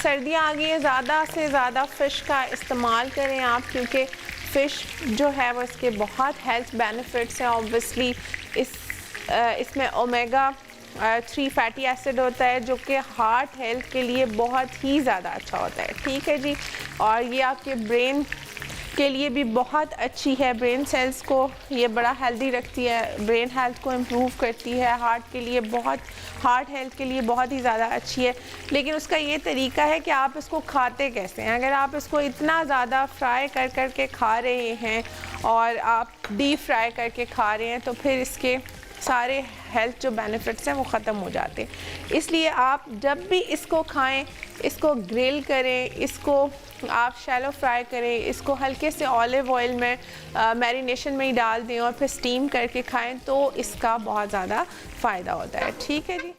सर्दियाँ आ गई हैं, ज़्यादा से ज़्यादा फ़िश का इस्तेमाल करें आप, क्योंकि फ़िश जो है वो इसके बहुत हेल्थ बेनिफिट्स हैं। ऑब्वियसली इसमें ओमेगा 3 फैटी एसिड होता है जो कि हार्ट हेल्थ के लिए बहुत ही ज़्यादा अच्छा होता है, ठीक है जी। और ये आपके ब्रेन के लिए भी बहुत अच्छी है, ब्रेन सेल्स को ये बड़ा हेल्दी रखती है, ब्रेन हेल्थ को इम्प्रूव करती है, हार्ट हेल्थ के लिए बहुत ही ज़्यादा अच्छी है। लेकिन उसका ये तरीका है कि आप इसको खाते कैसे हैं। अगर आप इसको इतना ज़्यादा फ्राई कर के खा रहे हैं और आप डीप फ्राई करके खा रहे हैं तो फिर इसके सारे हेल्थ जो बेनिफिट्स हैं वो ख़त्म हो जाते हैं। इसलिए आप जब भी इसको खाएं, इसको ग्रिल करें, इसको आप शैलो फ्राई करें, इसको हल्के से ऑलिव ऑयल में मैरिनेशन में ही डाल दें और फिर स्टीम करके खाएं तो इसका बहुत ज़्यादा फ़ायदा होता है, ठीक है जी।